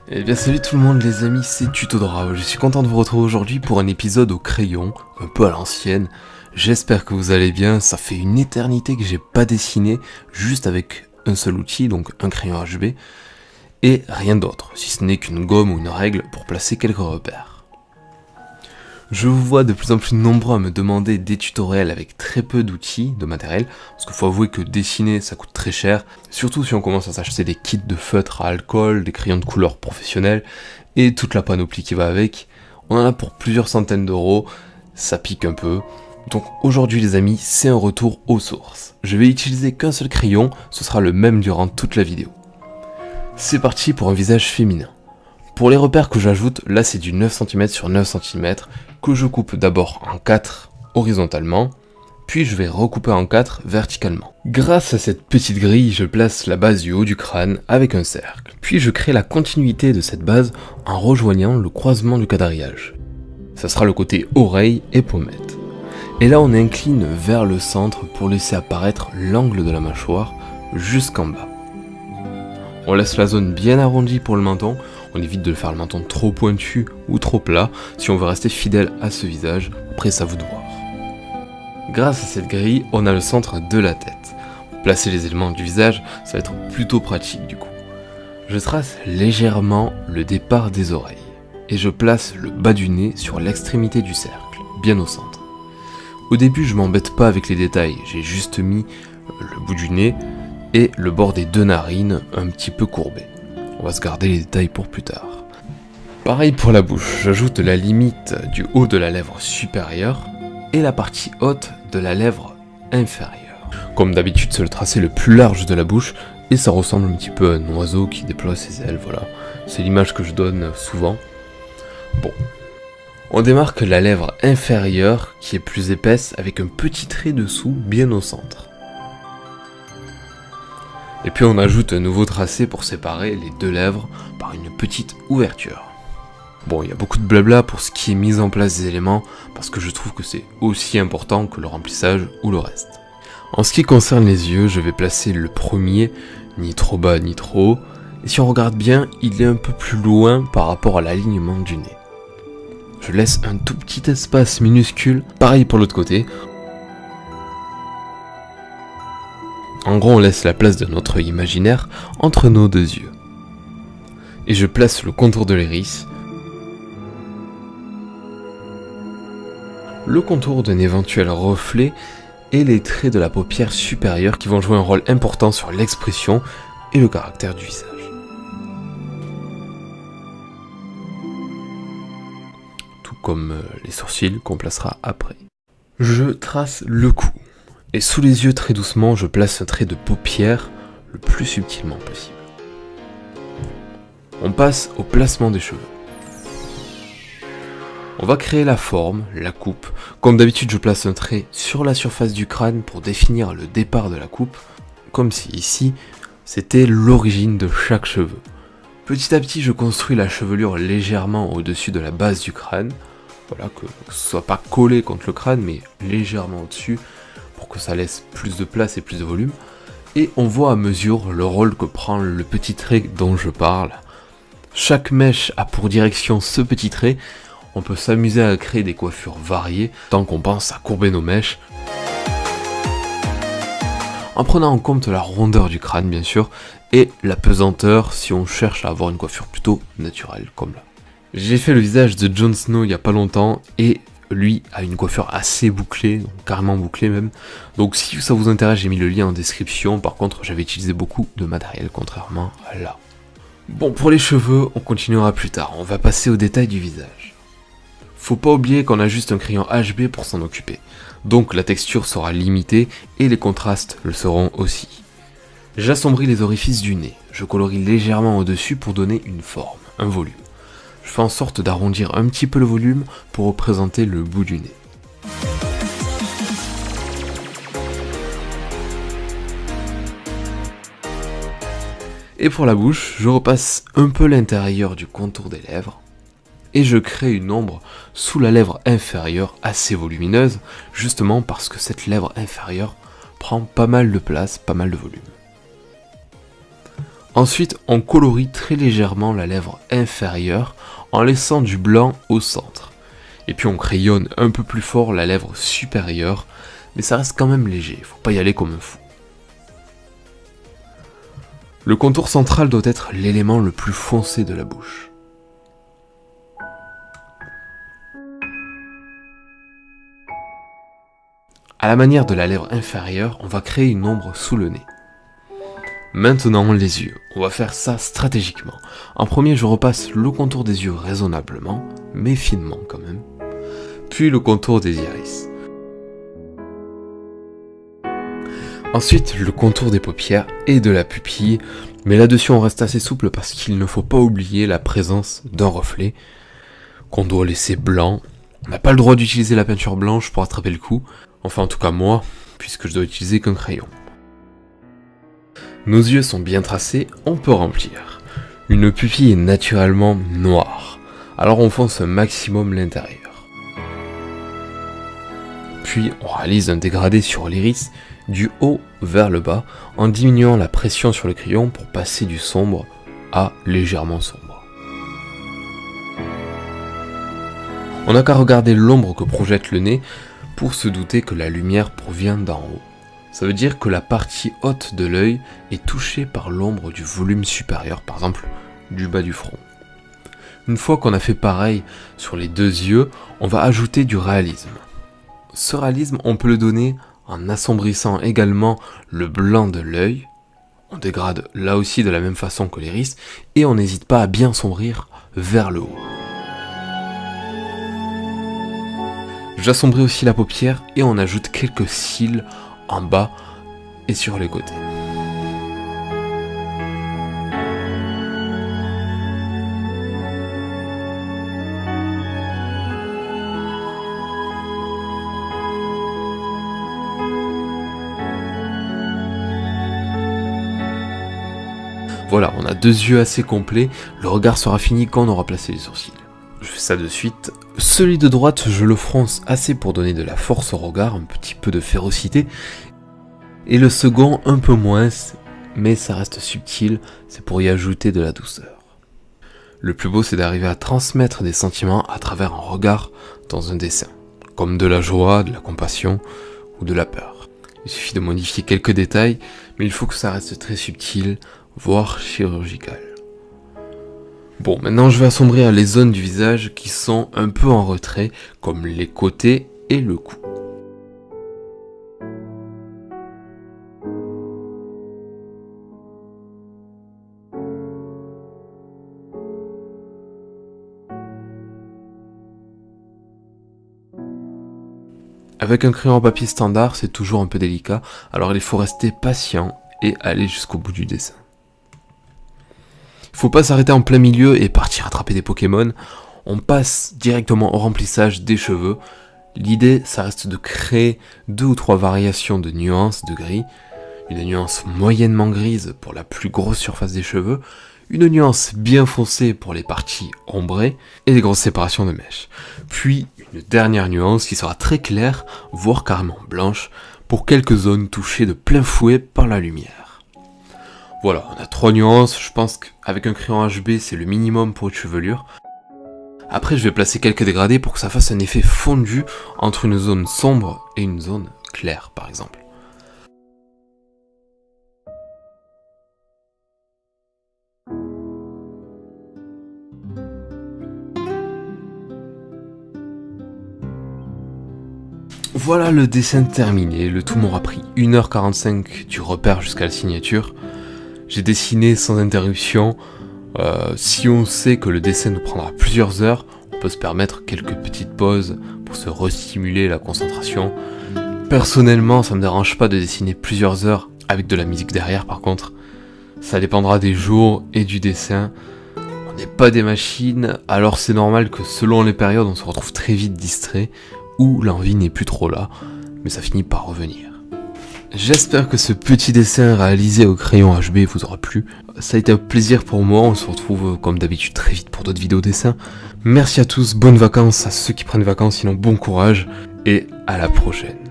Eh bien salut tout le monde les amis, c'est Tutodrao. Je suis content de vous retrouver aujourd'hui pour un épisode au crayon, un peu à l'ancienne. J'espère que vous allez bien, ça fait une éternité que j'ai pas dessiné, juste avec un seul outil, donc un crayon HB, et rien d'autre, si ce n'est qu'une gomme ou une règle pour placer quelques repères. Je vous vois de plus en plus nombreux à me demander des tutoriels avec très peu d'outils, de matériel, parce qu'il faut avouer que dessiner ça coûte très cher, surtout si on commence à s'acheter des kits de feutre à alcool, des crayons de couleur professionnels, et toute la panoplie qui va avec. On en a pour plusieurs centaines d'euros, ça pique un peu. Donc aujourd'hui les amis, c'est un retour aux sources. Je vais utiliser qu'un seul crayon, ce sera le même durant toute la vidéo. C'est parti pour un visage féminin. Pour les repères que j'ajoute, là c'est du 9 cm sur 9 cm, que je coupe d'abord en 4 horizontalement, puis je vais recouper en 4 verticalement. Grâce à cette petite grille, je place la base du haut du crâne avec un cercle, puis je crée la continuité de cette base en rejoignant le croisement du quadrillage. Ça sera le côté oreille et pommette. Et là on incline vers le centre pour laisser apparaître l'angle de la mâchoire jusqu'en bas. On laisse la zone bien arrondie pour le menton, on évite de faire le menton trop pointu ou trop plat si on veut rester fidèle à ce visage, après c'est à vous de voir. Grâce à cette grille, on a le centre de la tête. Pour placer les éléments du visage, ça va être plutôt pratique du coup. Je trace légèrement le départ des oreilles, et je place le bas du nez sur l'extrémité du cercle, bien au centre. Au début je m'embête pas avec les détails, j'ai juste mis le bout du nez et le bord des deux narines un petit peu courbé. On va se garder les détails pour plus tard. Pareil pour la bouche, j'ajoute la limite du haut de la lèvre supérieure et la partie haute de la lèvre inférieure. Comme d'habitude, c'est le tracé le plus large de la bouche et ça ressemble un petit peu à un oiseau qui déploie ses ailes, voilà. C'est l'image que je donne souvent. Bon. On démarque la lèvre inférieure qui est plus épaisse avec un petit trait dessous bien au centre. Et puis on ajoute un nouveau tracé pour séparer les deux lèvres par une petite ouverture. Bon, il y a beaucoup de blabla pour ce qui est mise en place des éléments, parce que je trouve que c'est aussi important que le remplissage ou le reste. En ce qui concerne les yeux, je vais placer le premier, ni trop bas ni trop haut, et si on regarde bien, il est un peu plus loin par rapport à l'alignement du nez. Je laisse un tout petit espace minuscule, pareil pour l'autre côté. En gros, on laisse la place de notre œil imaginaire entre nos deux yeux. Et je place le contour de l'iris, le contour d'un éventuel reflet et les traits de la paupière supérieure qui vont jouer un rôle important sur l'expression et le caractère du visage. Tout comme les sourcils qu'on placera après. Je trace le cou. Et sous les yeux, très doucement, je place un trait de paupière le plus subtilement possible. On passe au placement des cheveux. On va créer la forme, la coupe. Comme d'habitude, je place un trait sur la surface du crâne pour définir le départ de la coupe, comme si ici, c'était l'origine de chaque cheveu. Petit à petit, je construis la chevelure légèrement au-dessus de la base du crâne. Voilà, que ce soit pas collé contre le crâne, mais légèrement au-dessus, pour que ça laisse plus de place et plus de volume. Et on voit à mesure le rôle que prend le petit trait dont je parle. Chaque mèche a pour direction ce petit trait. On peut s'amuser à créer des coiffures variées tant qu'on pense à courber nos mèches. En prenant en compte la rondeur du crâne bien sûr, et la pesanteur si on cherche à avoir une coiffure plutôt naturelle comme là. J'ai fait le visage de Jon Snow il y a pas longtemps et lui a une coiffure assez bouclée, donc carrément bouclée même. Donc si ça vous intéresse, j'ai mis le lien en description. Par contre, j'avais utilisé beaucoup de matériel contrairement à là. Bon, pour les cheveux, on continuera plus tard. On va passer au détail du visage. Faut pas oublier qu'on a juste un crayon HB pour s'en occuper. Donc la texture sera limitée et les contrastes le seront aussi. J'assombris les orifices du nez. Je colorie légèrement au-dessus pour donner une forme, un volume. Je fais en sorte d'arrondir un petit peu le volume pour représenter le bout du nez. Et pour la bouche, je repasse un peu l'intérieur du contour des lèvres et je crée une ombre sous la lèvre inférieure assez volumineuse, justement parce que cette lèvre inférieure prend pas mal de place, pas mal de volume. Ensuite, on colorie très légèrement la lèvre inférieure en laissant du blanc au centre. Et puis on crayonne un peu plus fort la lèvre supérieure, mais ça reste quand même léger, faut pas y aller comme un fou. Le contour central doit être l'élément le plus foncé de la bouche. À la manière de la lèvre inférieure, on va créer une ombre sous le nez. Maintenant les yeux, on va faire ça stratégiquement. En premier, je repasse le contour des yeux raisonnablement, mais finement quand même. Puis le contour des iris. Ensuite, le contour des paupières et de la pupille, mais là-dessus on reste assez souple parce qu'il ne faut pas oublier la présence d'un reflet qu'on doit laisser blanc. On n'a pas le droit d'utiliser la peinture blanche pour attraper le coup, enfin en tout cas moi, puisque je dois utiliser qu'un crayon. Nos yeux sont bien tracés, on peut remplir. Une pupille est naturellement noire, alors on fonce un maximum l'intérieur. Puis on réalise un dégradé sur l'iris du haut vers le bas en diminuant la pression sur le crayon pour passer du sombre à légèrement sombre. On n'a qu'à regarder l'ombre que projette le nez pour se douter que la lumière provient d'en haut. Ça veut dire que la partie haute de l'œil est touchée par l'ombre du volume supérieur, par exemple du bas du front. Une fois qu'on a fait pareil sur les deux yeux, on va ajouter du réalisme. Ce réalisme, on peut le donner en assombrissant également le blanc de l'œil. On dégrade là aussi de la même façon que l'iris, et on n'hésite pas à bien sombrir vers le haut. J'assombris aussi la paupière et on ajoute quelques cils en bas et sur les côtés. Voilà, on a deux yeux assez complets, le regard sera fini quand on aura placé les sourcils. Je fais ça de suite. Celui de droite, je le fronce assez pour donner de la force au regard, un petit peu de férocité. Et le second, un peu moins, mais ça reste subtil, c'est pour y ajouter de la douceur. Le plus beau, c'est d'arriver à transmettre des sentiments à travers un regard dans un dessin, comme de la joie, de la compassion ou de la peur. Il suffit de modifier quelques détails, mais il faut que ça reste très subtil, voire chirurgical. Bon, maintenant je vais assombrir les zones du visage qui sont un peu en retrait, comme les côtés et le cou. Avec un crayon à papier standard, c'est toujours un peu délicat, alors il faut rester patient et aller jusqu'au bout du dessin. Faut pas s'arrêter en plein milieu et partir attraper des Pokémon. On passe directement au remplissage des cheveux. L'idée, ça reste de créer 2 ou 3 variations de nuances de gris. Une nuance moyennement grise pour la plus grosse surface des cheveux. Une nuance bien foncée pour les parties ombrées et des grosses séparations de mèches. Puis une dernière nuance qui sera très claire, voire carrément blanche, pour quelques zones touchées de plein fouet par la lumière. Voilà, on a 3 nuances, je pense qu'avec un crayon HB c'est le minimum pour une chevelure. Après je vais placer quelques dégradés pour que ça fasse un effet fondu entre une zone sombre et une zone claire par exemple. Voilà le dessin terminé, le tout m'aura pris 1h45 du repère jusqu'à la signature. J'ai dessiné sans interruption. Si on sait que le dessin nous prendra plusieurs heures, on peut se permettre quelques petites pauses pour se restimuler la concentration. Personnellement, ça me dérange pas de dessiner plusieurs heures avec de la musique derrière par contre. Ça dépendra des jours et du dessin. On n'est pas des machines, alors c'est normal que selon les périodes, on se retrouve très vite distrait ou l'envie n'est plus trop là, mais ça finit par revenir. J'espère que ce petit dessin réalisé au crayon HB vous aura plu. Ça a été un plaisir pour moi, on se retrouve comme d'habitude très vite pour d'autres vidéos dessins. Merci à tous, bonnes vacances à ceux qui prennent vacances, sinon bon courage et à la prochaine.